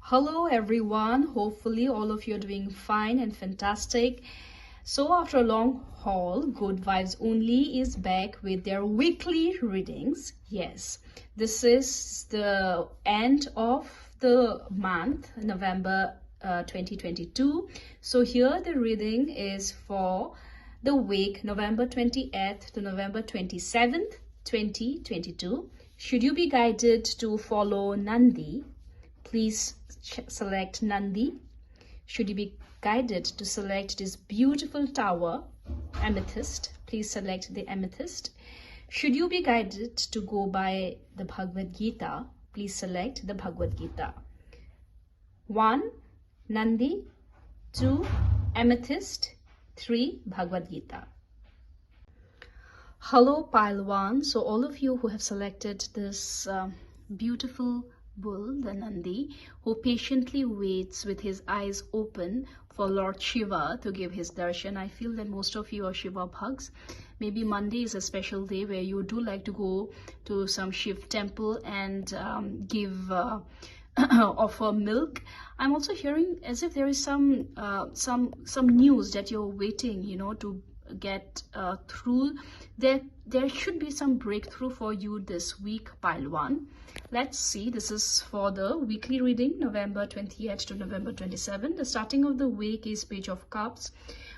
Hello everyone, hopefully all of you are doing fine and fantastic. So after a long haul, Good Vibes Only is back with their weekly readings. Yes, this is the end of the month, November 2022. So here the reading is for the week November 28th to November 27th, 2022. Should you be guided to follow Nandi, please select Nandi. Should you be guided to select this beautiful tower, Amethyst, please select the Amethyst. Should you be guided to go by the Bhagavad Gita, please select the Bhagavad Gita. 1. Nandi. 2. Amethyst. 3. Bhagavad Gita. Hello Pilwan. So all of you who have selected this beautiful bull, the Nandi, who patiently waits with his eyes open for Lord Shiva to give his darshan. I feel that most of you are Shiva bhags. Maybe Monday is a special day where you do like to go to some Shiv temple and offer milk. I'm also hearing as if there is some news that you're waiting, to get through. There should be some breakthrough for you this week, pile 1. Let's see. This is for the weekly reading, November 28th to November 27th. The starting of the week is Page of Cups,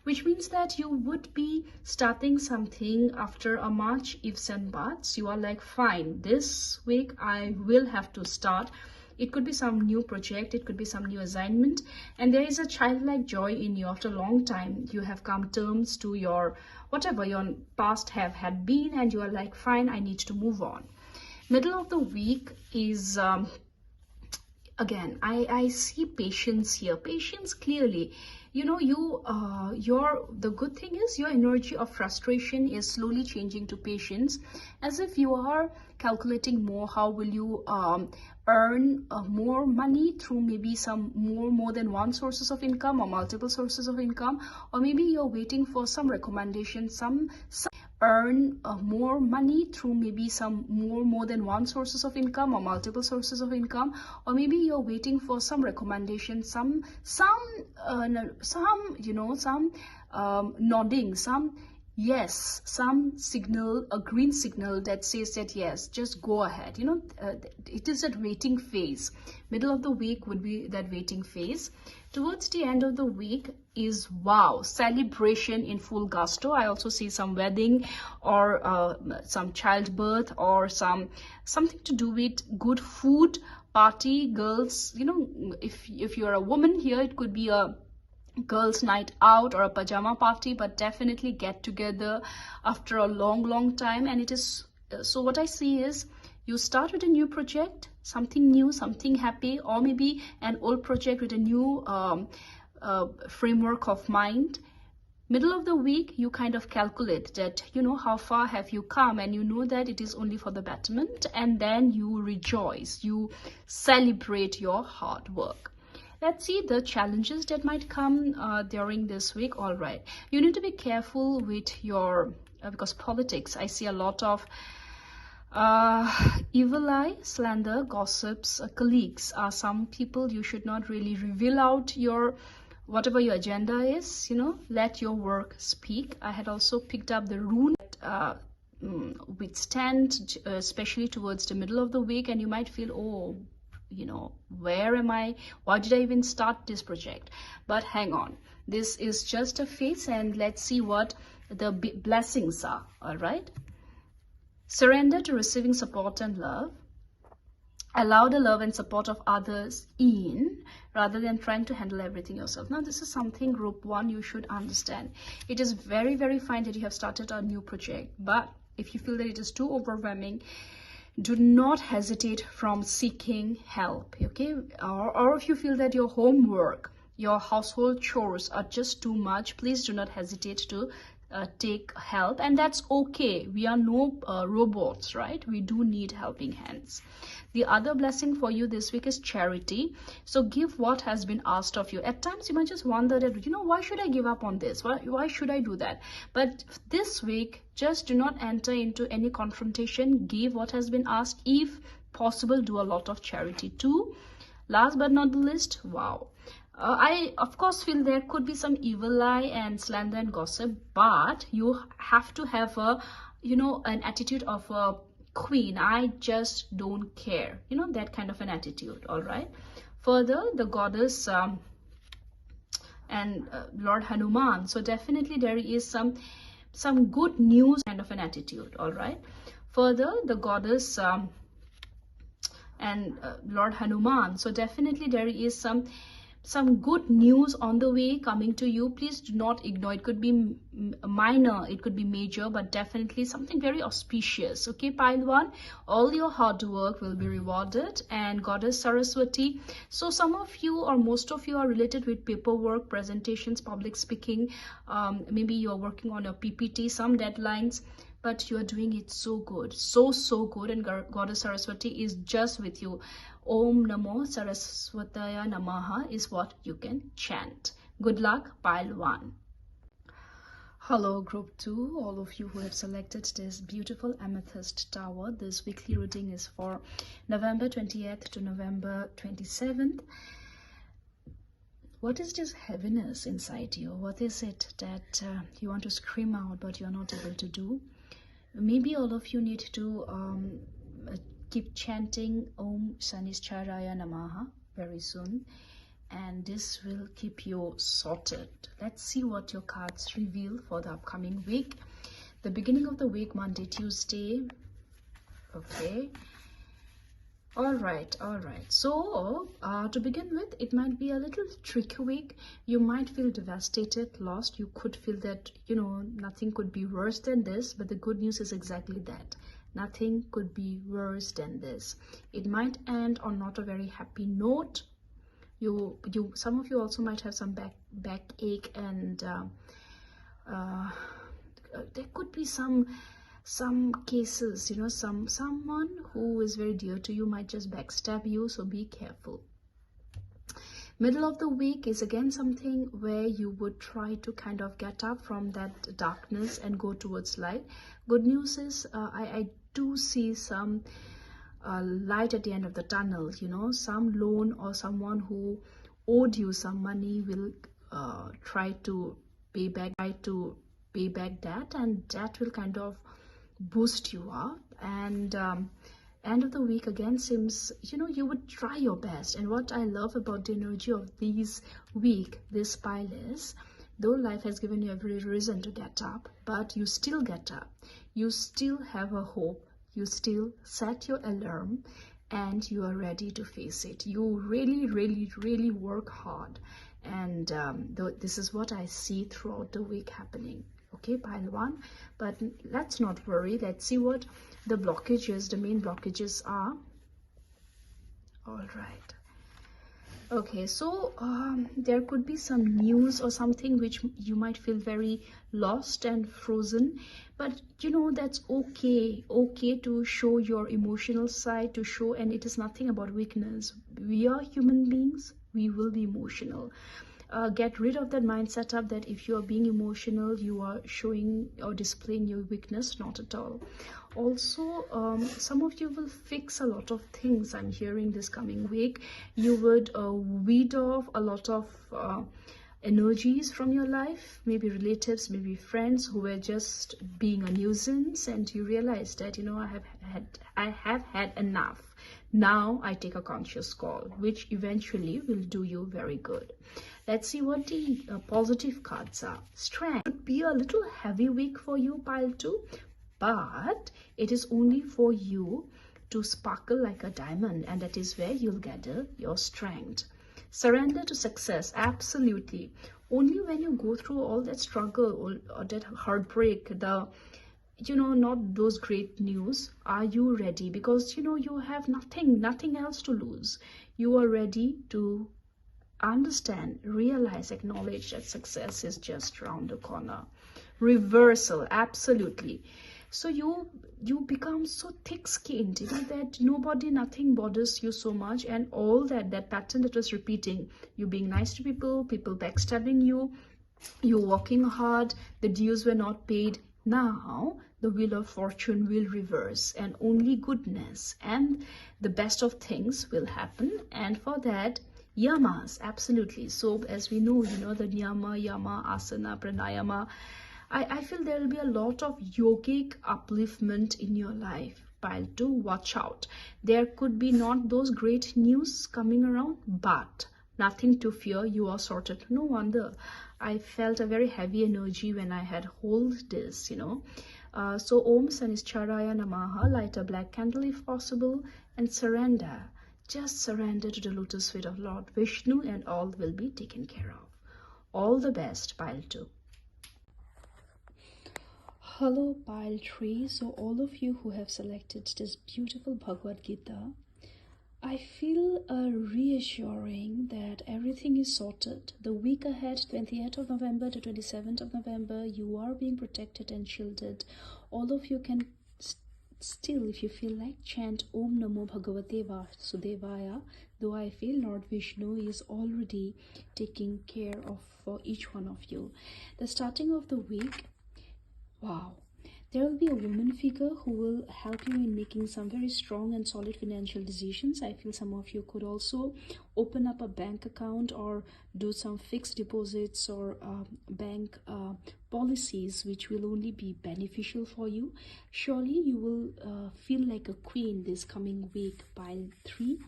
which means that you would be starting something after a much ifs and buts. You are like, fine, this week I will have to start. It could be some new project, it could be some new assignment, and there is a childlike joy in you. After a long time, you have come terms to your whatever your past had been, and you are like, fine, I need to move on. Middle of the week is again, I see patience here. Patience clearly. The good thing is your energy of frustration is slowly changing to patience, as if you are calculating more. How will you earn more money through maybe some more than one sources of income or multiple sources of income, or maybe you're waiting for some recommendation, earn more money through maybe some more than one sources of income or multiple sources of income, or maybe you're waiting for some recommendation, some nodding, yes, some signal, a green signal that says that yes, just go ahead. It is that waiting phase. Middle of the week would be that waiting phase. Towards the end of the week is, wow, celebration in full gusto. I also see some wedding or some childbirth or something to do with good food, party, girls. If you're a woman here, it could be a girls' night out or a pajama party, but definitely get together after a long time. And it is so what I see is you start with a new project, something new, something happy, or maybe an old project with a new framework of mind. Middle of the week, you kind of calculate that, how far have you come, and you know that it is only for the betterment, and then you rejoice, you celebrate your hard work. Let's see the challenges that might come during this week. All right, you need to be careful with your because politics, I see a lot of evil eye, slander, gossips, colleagues are some people you should not really reveal out your whatever your agenda is. Let your work speak. I had also picked up the rune withstand, especially towards the middle of the week, and you might feel, oh, where am I? Why did I even start this project? But hang on, this is just a phase, and let's see what the blessings are. All right, surrender to receiving support and love. Allow the love and support of others in, rather than trying to handle everything yourself. Now, this is something group 1 you should understand. It is very, very fine that you have started a new project, but if you feel that it is too overwhelming, do not hesitate from seeking help, okay? Or if you feel that your homework, your household chores are just too much, please do not hesitate to take help, and that's okay. We are no robots, right? We do need helping hands. The other blessing for you this week is charity. So give what has been asked of you. At times you might just wonder that, why should I give up on this? Why should I do that? But this week, just do not enter into any confrontation. Give what has been asked. If possible, do a lot of charity too. Last but not the least, wow. I of course feel there could be some evil eye and slander and gossip, but you have to have a, you know, an attitude of a queen. I just don't care, you know, that kind of an attitude. All right. Further, the goddess and Lord Hanuman. So definitely there is some good news kind of an attitude. All right. Further, the goddess and Lord Hanuman. So definitely there is some good news on the way coming to you. Please do not ignore. It could be minor, it could be major, but definitely something very auspicious. Okay, pile 1, all your hard work will be rewarded. And Goddess Saraswati, so some of you or most of you are related with paperwork, presentations, public speaking. Maybe you're working on your PPT, some deadlines, but you are doing it so good, so good. And Goddess Saraswati is just with you. Om Namo Saraswataya Namaha is what you can chant. Good luck, pile 1. Hello group 2, all of you who have selected this beautiful Amethyst Tower. This weekly reading is for November 28th to November 27th. What is this heaviness inside you? What is it that you want to scream out but you're not able to do? Maybe all of you need to keep chanting Om Shanischaraya Namaha very soon, and this will keep you sorted. Let's see what your cards reveal for the upcoming week. The beginning of the week, Monday, Tuesday. Okay. All right. So to begin with, it might be a little tricky week. You might feel devastated, lost. You could feel that, you know, nothing could be worse than this, but the good news is exactly that. Nothing could be worse than this. It might end on not a very happy note. Some of you also might have some backache, and there could be some cases, you know, someone who is very dear to you might just backstab you, so be careful. Middle of the week is again something where you would try to kind of get up from that darkness and go towards light. Good news is I do see some light at the end of the tunnel. You know, some loan or someone who owed you some money will try to pay back that, and that will kind of boost you up. And end of the week again seems, you know, you would try your best. And what I love about the energy of this pile is, though life has given you every reason to get up, but you still get up. You still have a hope. You still set your alarm and you are ready to face it. You really work hard. And this is what I see throughout the week happening. Okay, pile 1. But let's not worry. Let's see what the blockages, the main blockages are. All right. Okay, so there could be some news or something which you might feel very lost and frozen, but you know, that's okay to show your emotional side, to show, and it is nothing about weakness. We are human beings, we will be emotional. Get rid of that mindset up that if you are being emotional, you are showing or displaying your weakness. Not at all. Also, some of you will fix a lot of things. I'm hearing this coming week. You would weed off a lot of energies from your life, maybe relatives, maybe friends who were just being a nuisance, and you realize that, you know, I have had enough. Now I take a conscious call, which eventually will do you very good. Let's see what the positive cards are. Strength. It could be a little heavy week for you, pile 2, but it is only for you to sparkle like a diamond, and that is where you'll gather your strength. Surrender to success. Absolutely. Only when you go through all that struggle or that heartbreak, you know, not those great news, are you ready? Because, you know, you have nothing else to lose. You are ready to understand, realize, acknowledge that success is just around the corner. Reversal. Absolutely. So you become so thick-skinned, you know, that nothing bothers you so much, and all that pattern that was repeating, you being nice to people backstabbing you, you working hard, the dues were not paid. Now the wheel of fortune will reverse and only goodness and the best of things will happen. And for that, yamas, absolutely. So as we know, the niyama, yama, asana, pranayama, I feel there will be a lot of yogic upliftment in your life. Pile 2, watch out. There could be not those great news coming around, but nothing to fear, you are sorted. No wonder I felt a very heavy energy when I had hold this, So Om Sanisharaya Namaha, light a black candle if possible and surrender. Just surrender to the lotus feet of Lord Vishnu and all will be taken care of. All the best, pile 2. Hello pile 3. So all of you who have selected this beautiful Bhagavad Gita, I feel reassuring that everything is sorted. The week ahead, 28th of November to 27th of November, you are being protected and shielded. All of you can still, if you feel like, chant Om Namo Bhagavate Vasudevaya, though I feel Lord Vishnu is already taking care of for each one of you. The starting of the week, wow, there will be a woman figure who will help you in making some very strong and solid financial decisions. I feel some of you could also open up a bank account or do some fixed deposits or bank policies which will only be beneficial for you. Surely you will feel like a queen this coming week, pile 3.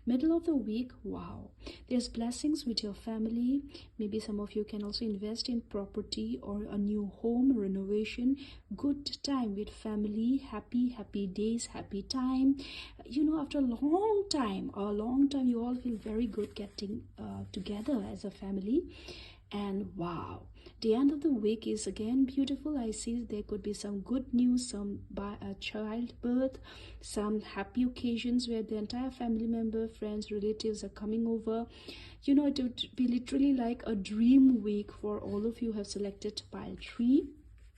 Middle of the week, wow, there's blessings with your family. Maybe some of you can also invest in property or a new home renovation. Good time with family, happy days, happy time. After a long time you all feel very good getting together as a family. And wow, the end of the week is again beautiful. I see there could be some good news, some childbirth, some happy occasions where the entire family member, friends, relatives are coming over. It would be literally like a dream week for all of you who have selected pile 3.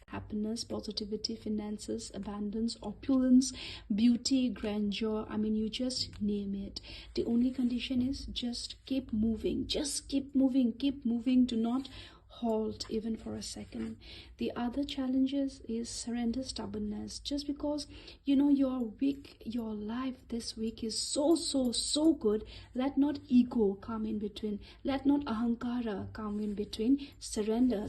Happiness, positivity, finances, abundance, opulence, beauty, grandeur. You just name it. The only condition is just keep moving. Just keep moving. Do not halt even for a second. The other challenges is surrender, stubbornness. Just because your life this week is so good, let not ego come in between, let not ahankara come in between. Surrender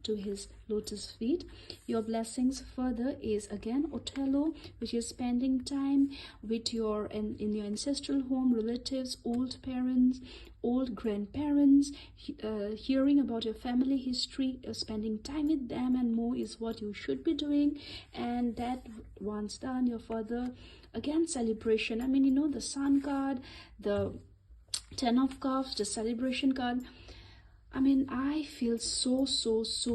to his lotus feet. Your blessings further is again Othello, which is spending time with your in your ancestral home, relatives, old parents, old grandparents, hearing about your family history, spending time with them and more is what you should be doing. And that once done, your further again celebration. The sun card, the 10 of cups, the celebration card. I feel so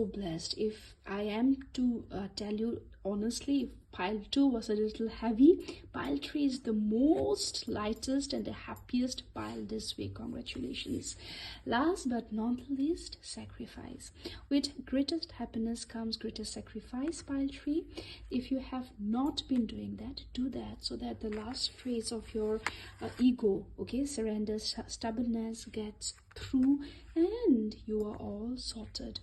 blessed. If I am to tell you honestly, if pile 2 was a little heavy, pile 3 is the most lightest and the happiest pile this week. Congratulations. Last but not least, sacrifice. With greatest happiness comes greatest sacrifice, pile 3. If you have not been doing that, do that so that the last trace of your ego, surrender, stubbornness gets through and you are all sorted.